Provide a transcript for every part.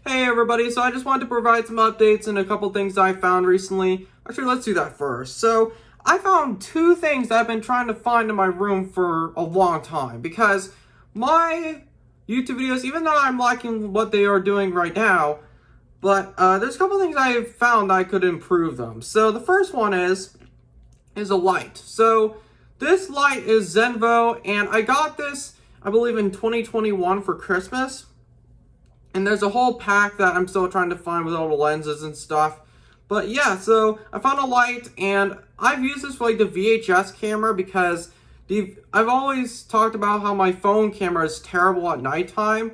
Hey everybody, so I just wanted to provide some updates and a couple things I found recently. Actually, let's do that first. So, I found two things that I've been trying to find in my room for a long time because my YouTube videos, even though I'm liking what they are doing right now, but there's a couple things I found I could improve them. So, the first one is a light. So, this light is Zenvo, and I got this, I believe, in 2021 for Christmas. And there's a whole pack that I'm still trying to find with all the lenses and stuff. But yeah, so I found a light, and I've used this for like the VHS camera because I've always talked about how my phone camera is terrible at nighttime.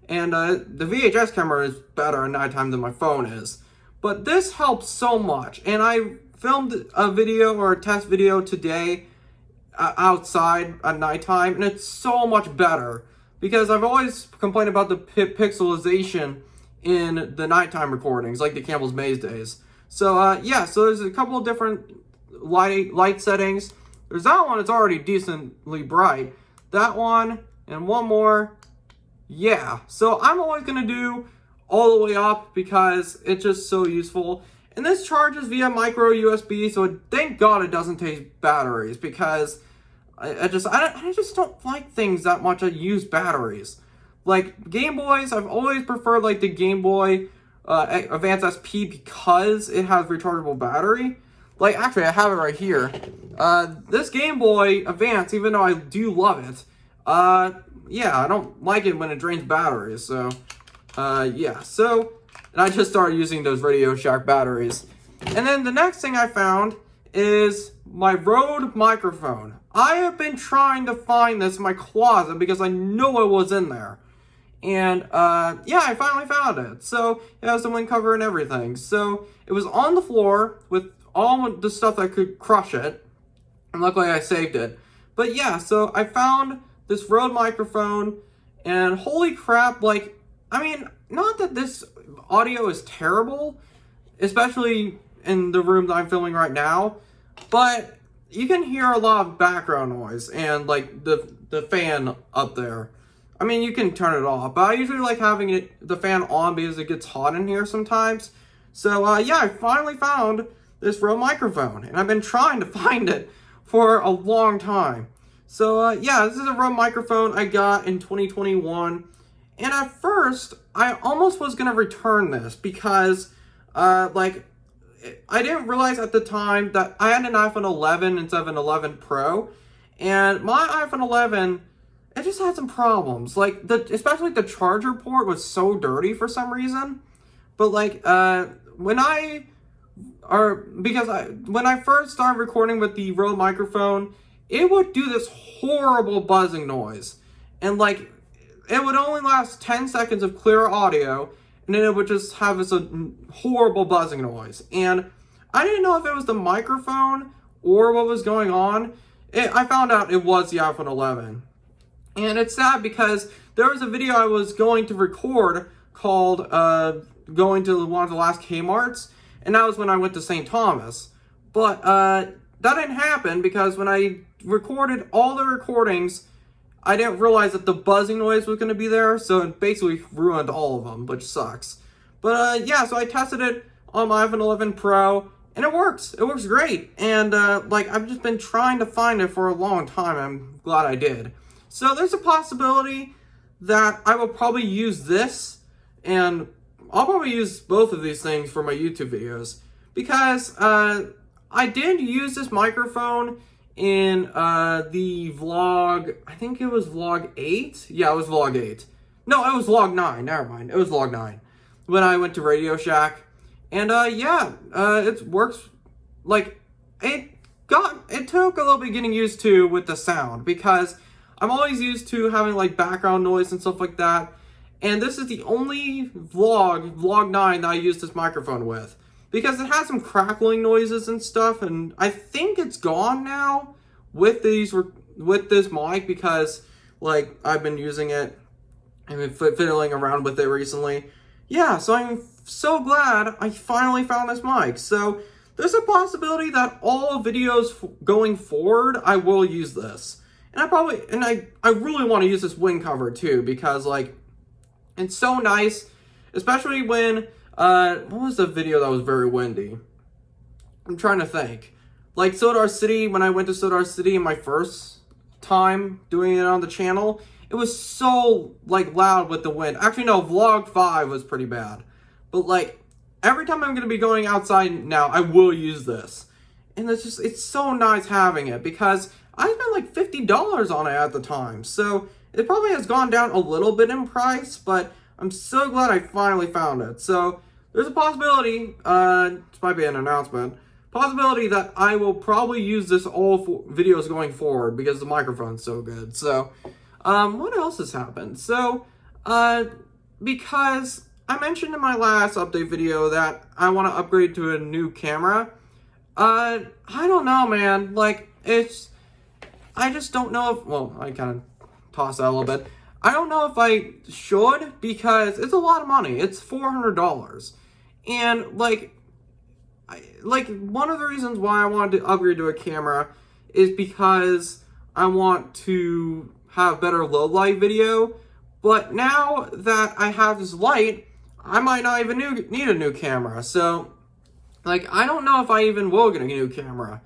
And the VHS camera is better at nighttime than my phone is. But this helps so much. And I filmed a video or a test video today outside at nighttime, and it's so much better. Because I've always complained about the pixelization in the nighttime recordings, like the Campbell's Maze days. So, yeah, so there's a couple of different light settings. There's that one, it's already decently bright. That one, and one more. Yeah, so I'm always going to do all the way up because it's just so useful. And this charges via micro USB, so thank God it doesn't take batteries because I just don't like things that much that use batteries. Like Game Boys, I've always preferred like the Game Boy Advance SP because it has rechargeable battery. Like actually, I have it right here. This Game Boy Advance, even though I do love it, yeah, I don't like it when it drains batteries. So, yeah. So, and I just started using those Radio Shack batteries. And then the next thing I found is my Rode microphone. I have been trying to find this in my closet because I know it was in there. And, yeah, I finally found it. So, it has the wind cover and everything. So, it was on the floor with all the stuff that could crush it. And luckily I saved it. But, yeah, so I found this Rode microphone. And holy crap, like, I mean, not that this audio is terrible, especially in the room that I'm filming right now, but you can hear a lot of background noise and like the fan up there. I mean, you can turn it off, but I usually like having the fan on because it gets hot in here sometimes. So yeah, I finally found this Rode microphone, and I've been trying to find it for a long time. So yeah, this is a Rode microphone I got in 2021, and at first I almost was gonna return this because like, I didn't realize at the time that I had an iPhone 11 instead of an 11 Pro, and my iPhone 11, it just had some problems. Like, especially the charger port was so dirty for some reason. But like, when I first started recording with the Rode microphone, it would do this horrible buzzing noise. And like, it would only last 10 seconds of clear audio, and then it would just have this horrible buzzing noise. And I didn't know if it was the microphone or what was going on. I found out it was the iPhone 11. And it's sad because there was a video I was going to record called going to one of the last Kmarts. And that was when I went to St. Thomas. But that didn't happen because when I recorded all the recordings, I didn't realize that the buzzing noise was going to be there, so it basically ruined all of them, which sucks. But yeah, so I tested it on my iPhone 11 Pro, and it works. It works great. And like, I've just been trying to find it for a long time. I'm glad I did. So there's a possibility that I will probably use this, and I'll probably use both of these things for my YouTube videos. Because I did use this microphone in the vlog, I think it was vlog 8? Yeah, it was vlog 8. No, it was vlog 9, never mind. It was vlog 9. When I went to Radio Shack. And yeah, it works, like, it took a little bit getting used to with the sound. Because I'm always used to having, like, background noise and stuff like that. And this is the only vlog 9, that I used this microphone with. Because it has some crackling noises and stuff, and I think it's gone now with this mic because, like, I've been using it and been fiddling around with it recently. Yeah, so I'm so glad I finally found this mic. So there's a possibility that all videos going forward, I will use this. And I really want to use this wind cover too because, like, it's so nice. especially when, what was the video that was very windy? I'm trying to think. Like Sodar City, when I went to Sodar City in my first time doing it on the channel, it was so, like, loud with the wind. Actually, no, Vlog 5 was pretty bad. But, like, every time I'm going to be going outside now, I will use this. And it's so nice having it, because I spent like $50 on it at the time. So, it probably has gone down a little bit in price, but I'm so glad I finally found it. So, there's a possibility, this might be an announcement, possibility that I will probably use this all for videos going forward because the microphone's so good. So, what else has happened? So, because I mentioned in my last update video that I want to upgrade to a new camera, I don't know, man. Like, I just don't know if, well, I kind of tossed that a little bit. I don't know if I should, because it's a lot of money. It's $400. And, like, one of the reasons why I wanted to upgrade to a camera is because I want to have better low light video. But now that I have this light, I might not even need a new camera. So, like, I don't know if I even will get a new camera.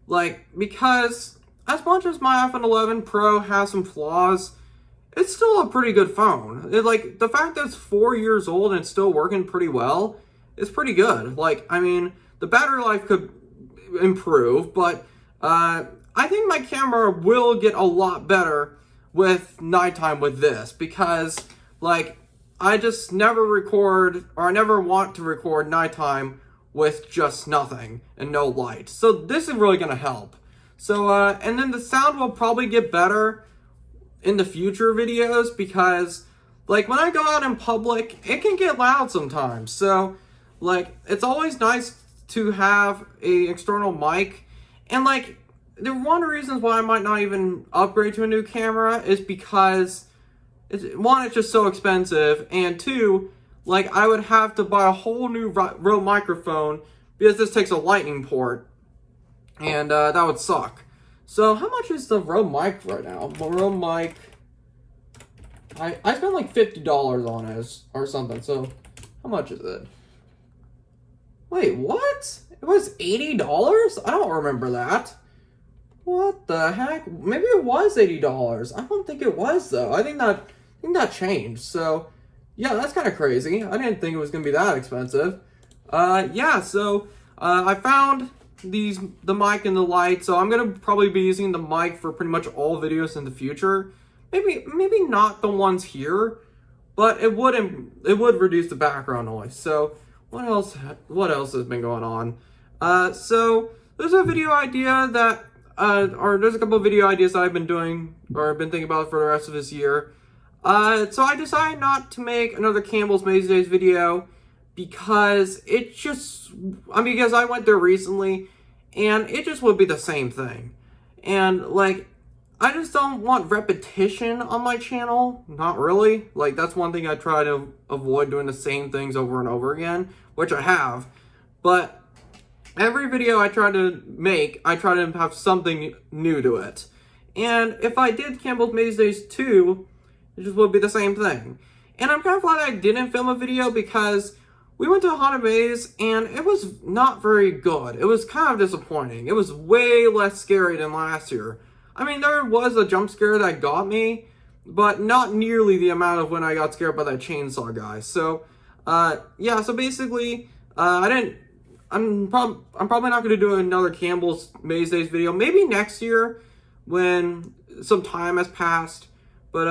Like, because as much as my iPhone 11 Pro has some flaws, it's still a pretty good phone. Like, the fact that it's 4 years old and it's still working pretty well is pretty good. Like, I mean, the battery life could improve, but I think my camera will get a lot better with nighttime with this, because, like, I just never record, or I never want to record nighttime with just nothing and no light. So this is really going to help. So, and then the sound will probably get better in the future videos, because, like, when I go out in public, it can get loud sometimes. So, like, it's always nice to have a external mic. And, like, one of the reasons why I might not even upgrade to a new camera is because, one, it's just so expensive, and two, like, I would have to buy a whole new Rode microphone because this takes a lightning port, and that would suck. So how much is the Rode mic right now? The Rode mic, I spent like $50 on it or something. So how much is it? Wait, what? It was $80? I don't remember that. What the heck? Maybe it was $80. I don't think it was, though. I think that changed. So yeah, that's kind of crazy. I didn't think it was gonna be that expensive. Yeah. So I found the mic and the light. So I'm gonna probably be using the mic for pretty much all videos in the future. Maybe not the ones here, but it would reduce the background noise. So what else has been going on? So there's a video idea that or there's a couple of video ideas that I've been doing or I've been thinking about for the rest of this year. So I decided not to make another Campbell's Maze Days video because because I went there recently and it just would be the same thing. And, like, I just don't want repetition on my channel. Not really. Like, that's one thing I try to avoid, doing the same things over and over again, which I have. But every video I try to make, I try to have something new to it. And if I did Campbell's Maze Days 2, it just would be the same thing. And I'm kind of glad I didn't film a video because we went to a haunted maze and it was not very good. It was kind of disappointing. It was way less scary than last year. I mean, there was a jump scare that got me, but not nearly the amount of when I got scared by that chainsaw guy. So, yeah, so basically, I'm probably not going to do another Campbell's Maze Days video. Maybe next year when some time has passed. But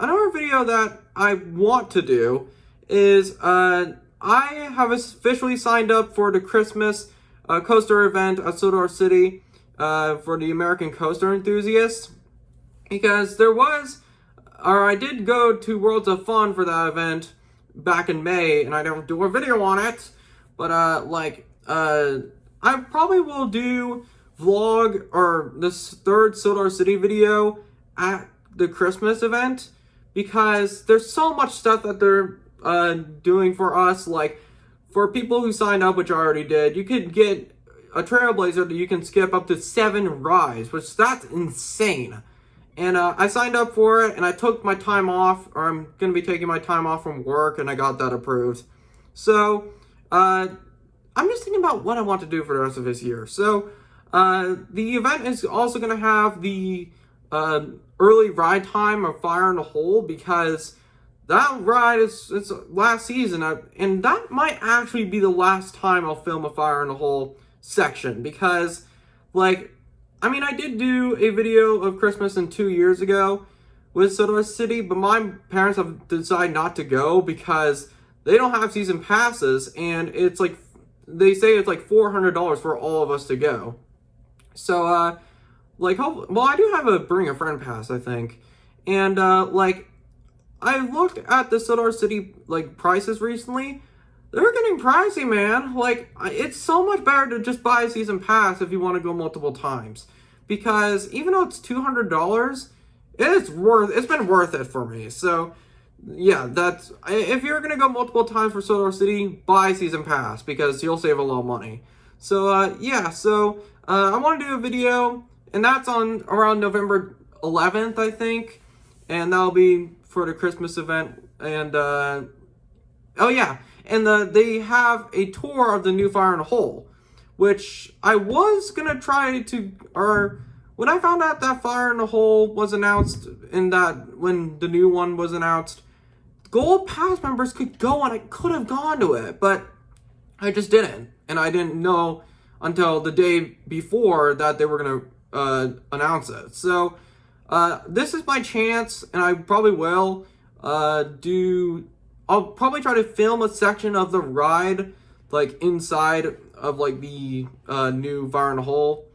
another video that I want to do is I have officially signed up for the Christmas coaster event at Sodar City for the American Coaster Enthusiasts, because I did go to Worlds of Fun for that event back in May, and I didn't do a video on it, but I probably will do vlog or this third Sodar City video at the Christmas event, because there's so much stuff that they're doing for us. Like, for people who signed up, which I already did, you could get a Trailblazer that you can skip up to 7 rides, which that's insane. And I signed up for it, and I took my time off, or I'm going to be taking my time off from work, and I got that approved. So, I'm just thinking about what I want to do for the rest of this year. So, the event is also going to have the early ride time of Fire in the Hole, because that ride it's last season, and that might actually be the last time I'll film a Fire in the Hole section, because, like, I mean, I did do a video of Christmas 2 years ago with Sodor City, but my parents have decided not to go because they don't have season passes, and it's like, they say it's like $400 for all of us to go. So, like, well, I do have a bring a friend pass, I think, and, like, I looked at the Sodor City, like, prices recently. They're getting pricey, man. Like, it's so much better to just buy a season pass if you want to go multiple times. Because even though it's $200, it's been worth it for me. So, yeah, if you're going to go multiple times for Sodor City, buy season pass, because you'll save a lot of money. So, yeah, so, I want to do a video, and that's on around November 11th, I think. And that'll be for the Christmas event, and oh yeah, and they have a tour of the new Fire in the Hole, which I was gonna try to, or when I found out that Fire in the Hole was announced, and that when the new one was announced, Gold Pass members could go, and I could have gone to it, but I just didn't, and I didn't know until the day before that they were gonna announce it. So, this is my chance, and I probably will I'll probably try to film a section of the ride, like, inside of, like, the new Fire in the Hole.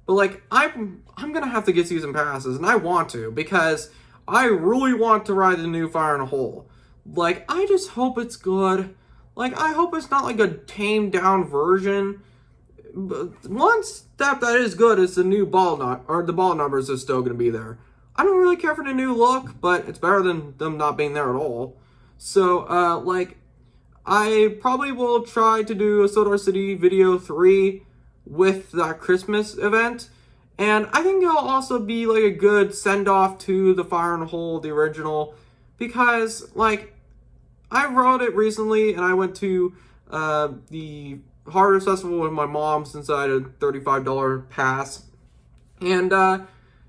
But, like, I'm gonna have to get season passes, and I want to, because I really want to ride the new Fire in the Hole. Like, I just hope it's good. Like, I hope it's not, like, a tamed down version. But one step that is good is the new ball numbers are still gonna be there. I don't really care for the new look, but it's better than them not being there at all. So, like, I probably will try to do a Sodor City video 3 with that Christmas event. And I think it'll also be, like, a good send-off to the Fire in the Hole, the original. Because, like, I rode it recently, and I went to the Harvest Festival with my mom, since I had a $35 pass. And,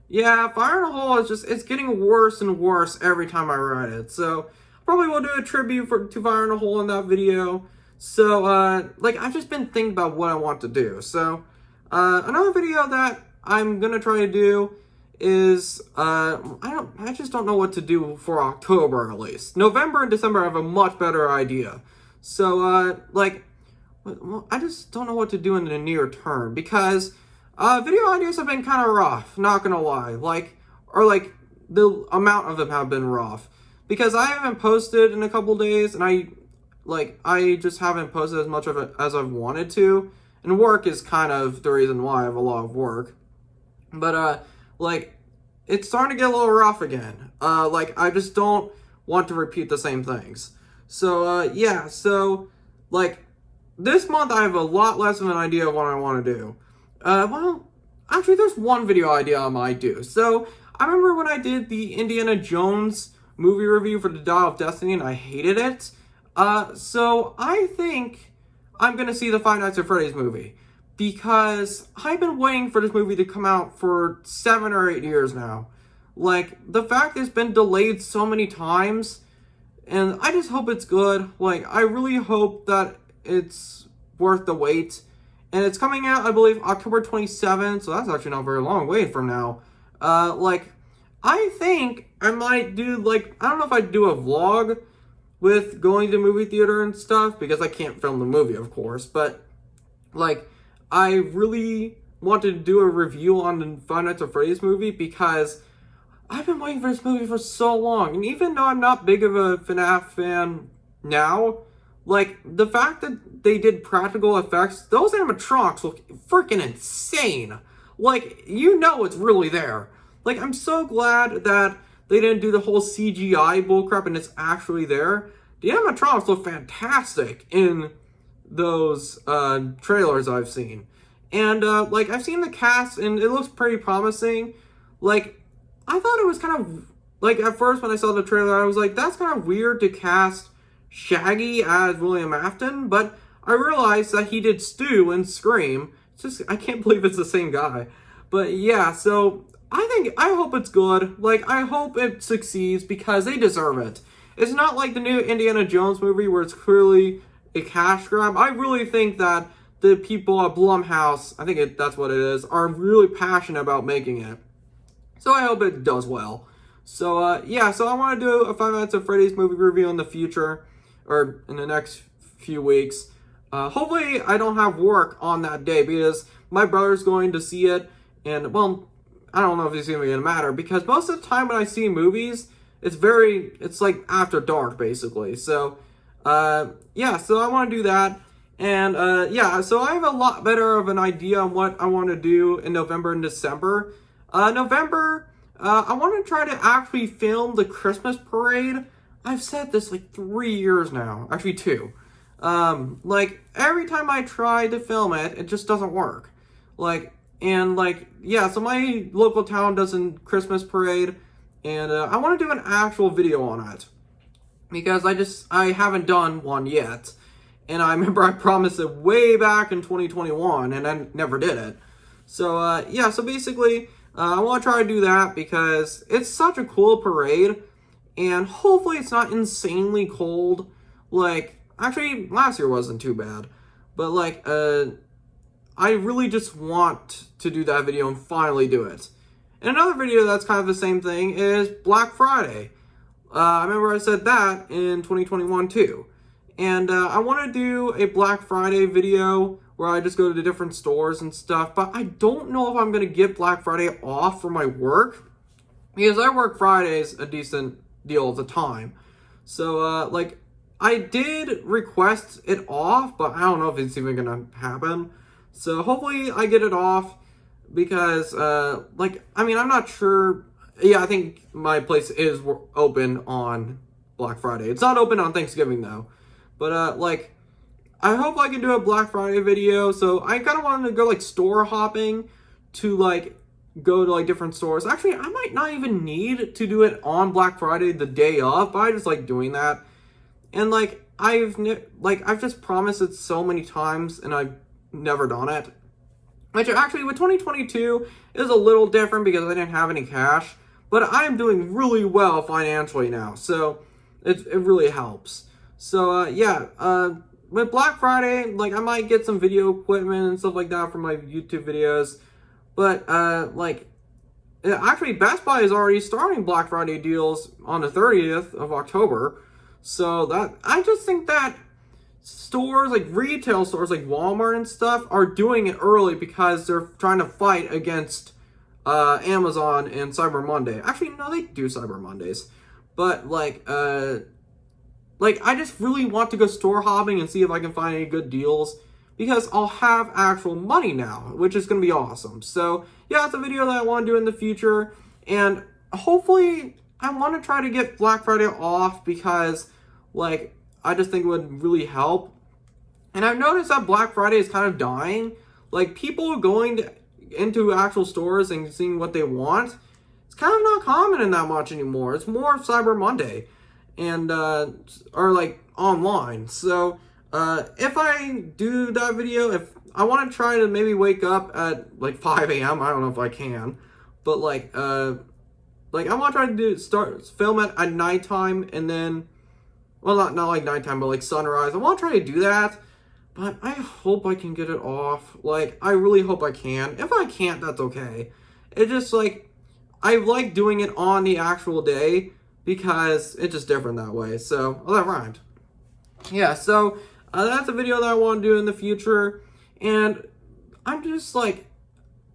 yeah, Fire in the Hole is it's getting worse and worse every time I ride it. So, probably will do a tribute to Fire in the Hole in that video. So, like, I've just been thinking about what I want to do. So, another video that I'm gonna try to do is, I just don't know what to do for October, at least. November and December I have a much better idea. So, like, well, I just don't know what to do in the near term, because video ideas have been kind of rough, not gonna lie. Like, the amount of them have been rough. Because I haven't posted in a couple days, and I just haven't posted as much of it as I've wanted to. And work is kind of the reason why I have a lot of work. But, like, it's starting to get a little rough again. Like, I just don't want to repeat the same things. So, yeah, so, like, this month I have a lot less of an idea of what I want to do. Well, actually, there's one video idea I might do. So, I remember when I did the Indiana Jones movie review for the Dial of Destiny, and I hated it. So, I think I'm gonna see the Five Nights at Freddy's movie. Because I've been waiting for this movie to come out for 7 or 8 years now. Like, the fact it's been delayed so many times, and I just hope it's good. Like, I really hope that it's worth the wait. And it's coming out, I believe, October 27th, so that's actually not a very long wait from now. Like, I think I might do, like, I don't know if I'd do a vlog with going to the movie theater and stuff, because I can't film the movie, of course, but, like, I really wanted to do a review on the Five Nights at Freddy's movie, because I've been waiting for this movie for so long, and even though I'm not big of a FNAF fan now, like, the fact that they did practical effects, those animatronics look freaking insane. Like, you know it's really there. Like, I'm so glad that they didn't do the whole CGI bullcrap and it's actually there. The animatronics look fantastic in those trailers I've seen. And, like, I've seen the cast and it looks pretty promising. Like, I thought it was kind of, like, at first when I saw the trailer, I was like, that's kind of weird to cast Shaggy as William Afton, but I realized that he did Stu in Scream. It's just, I can't believe it's the same guy. But yeah, so I hope it's good. Like, I hope it succeeds because they deserve it. It's not like the new Indiana Jones movie where it's clearly a cash grab. I really think that the people at Blumhouse, I think that's what it is, are really passionate about making it. So I hope it does well. So yeah, so I want to do a 5 Nights at Freddy's movie review in the future, or in the next few weeks. Hopefully I don't have work on that day because my brother's going to see it, and well, I don't know if it's even gonna matter because most of the time when I see movies, it's like after dark basically. So yeah, so I want to do that. And yeah, so I have a lot better of an idea on what I want to do in November and December. November, I want to try to actually film the Christmas parade. I've said this like 3 years now, actually 2. Like every time I try to film it, it just doesn't work. Yeah, so my local town does a Christmas parade, and I want to do an actual video on it because I haven't done one yet. And I remember I promised it way back in 2021, and I never did it. So, yeah, so basically, I want to try to do that because it's such a cool parade, and hopefully it's not insanely cold. Like, actually, last year wasn't too bad. But, like, I really just want to do that video and finally do it. And another video that's kind of the same thing is Black Friday. I remember I said that in 2021, too. And I want to do a Black Friday video where I just go to the different stores and stuff. But I don't know if I'm going to get Black Friday off for my work. Because I work Fridays a decent deal of the time. So, like, I did request it off, but I don't know if it's even going to happen. So hopefully I get it off because, like, I mean, I'm not sure. Yeah, I think my place is open on Black Friday. It's not open on Thanksgiving, though. But, like, I hope I can do a Black Friday video. So I kind of wanted to go, like, store hopping to, like, go to, like, different stores. Actually, I might not even need to do it on Black Friday the day of, but I just like doing that. And, like, I've just promised it so many times, and I've never done it. Which, actually, with 2022 is a little different because I didn't have any cash. But I am doing really well financially now, so it really helps. So, yeah, with Black Friday, like, I might get some video equipment and stuff like that for my YouTube videos. But, like, actually, Best Buy is already starting Black Friday deals on the 30th of October. So, I just think that stores, like, retail stores, like Walmart and stuff, are doing it early because they're trying to fight against Amazon and Cyber Monday. Actually, no, they do Cyber Mondays. But, like, I just really want to go store hopping and see if I can find any good deals because I'll have actual money now, which is going to be awesome. So, yeah, it's a video that I want to do in the future. And hopefully, I want to try to get Black Friday off because, like, I just think it would really help. And I've noticed that Black Friday is kind of dying. Like, people going into actual stores and seeing what they want, it's kind of not common in that much anymore. It's more Cyber Monday. And, or like online. So, if I do that video, if I want to try to maybe wake up at like 5 a.m., I don't know if I can, but like I want to try to film it at nighttime and then, well, not like nighttime, but like sunrise. I want to try to do that, but I hope I can get it off. Like, I really hope I can. If I can't, that's okay. It's just like, I like doing it on the actual day, because it's just different that way. So, well, that rhymed. Yeah, so that's a video that I want to do in the future. And I'm just like,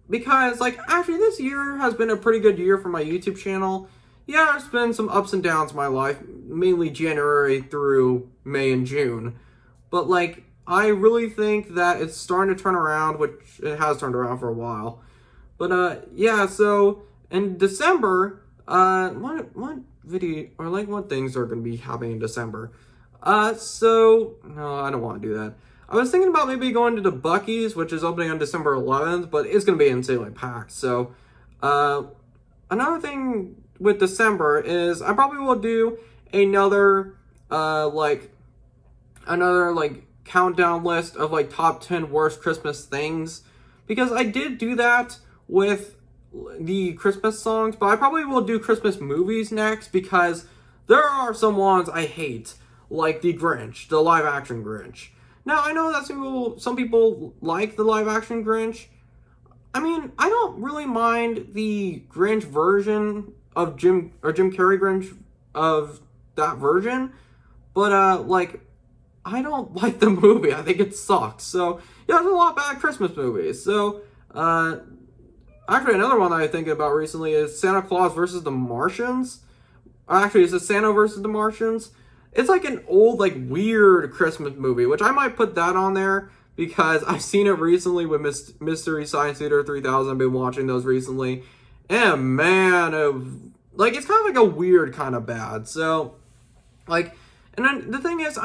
because like, actually this year has been a pretty good year for my YouTube channel. Yeah, there's been some ups and downs in my life, mainly January through May and June. But like, I really think that it's starting to turn around, which it has turned around for a while. But yeah, so in December, what video, or like what things are going to be happening in December? So, no, I don't want to do that. I was thinking about maybe going to the Buc-ee's, which is opening on December 11th, but it's going to be insanely packed. So, another thing with December is I probably will do another another countdown list of like top 10 worst Christmas things, because I did do that with the Christmas songs, but I probably will do Christmas movies next, because there are some ones I hate, like the Grinch, the live action Grinch. Now I know that some people like the live action Grinch. I mean, I don't really mind the Grinch version of Jim Carrey Grinch of that version, but I don't like the movie. I think it sucks. So yeah, there's a lot of bad Christmas movies. So actually, another one that I'm thinking about recently is Santa Claus versus the Martians. Actually, it's a Santa versus the Martians. It's like an old, like, weird Christmas movie, which I might put that on there because I've seen it recently with Mystery Science Theater 3000. I've been watching those recently. And man, it's kind of like a weird kind of bad. So, and then the thing is,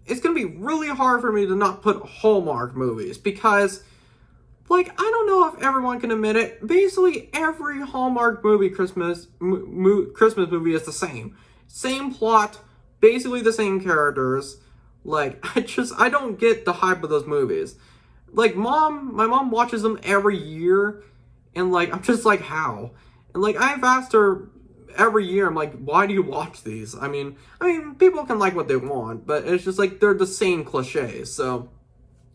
it's going to be really hard for me to not put Hallmark movies because, I don't know if everyone can admit it. Basically, every Hallmark movie Christmas movie is the same. Same plot, basically the same characters. I don't get the hype of those movies. My mom watches them every year, and, I'm just like, how? And, I've asked her every year, I'm like, why do you watch these? I mean, people can like what they want, but it's just, they're the same cliches. So,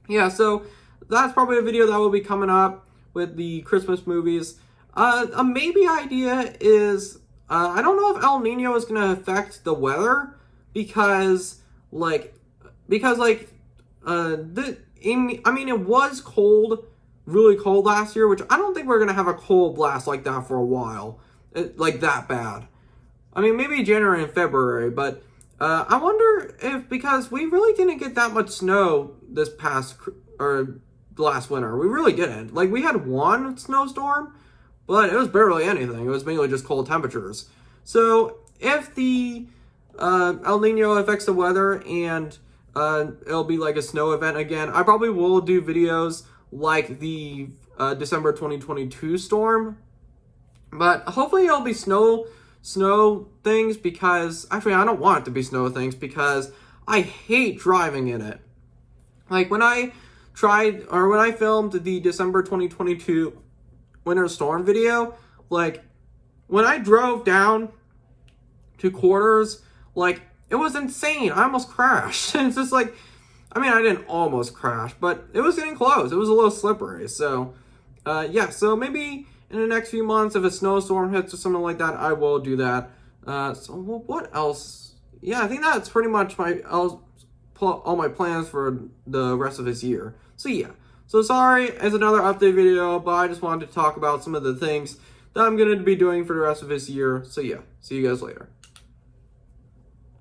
yeah, so that's probably a video that will be coming up with the Christmas movies. A maybe idea is, I don't know if El Nino is going to affect the weather, because it was cold, really cold last year, which I don't think we're going to have a cold blast like that for a while, that bad. I mean, maybe January and February, but I wonder if, because we really didn't get that much snow this last winter. We really didn't. We had one snowstorm, but it was barely anything. It was mainly just cold temperatures. So if the El Nino affects the weather and it'll be like a snow event again, I probably will do videos like the December 2022 storm. But hopefully it'll be snow things, because actually I don't want it to be snow things because I hate driving in it. When I filmed the December 2022 winter storm video, when I drove down to Quarters, it was insane. I almost crashed. It's just I didn't almost crash, but it was getting close. It was a little slippery. So, yeah, so maybe in the next few months, if a snowstorm hits or something like that, I will do that. So what else? Yeah, I think that's pretty much all my plans for the rest of this year. So yeah. So sorry, it's another update video, but I just wanted to talk about some of the things that I'm going to be doing for the rest of this year. So yeah, see you guys later.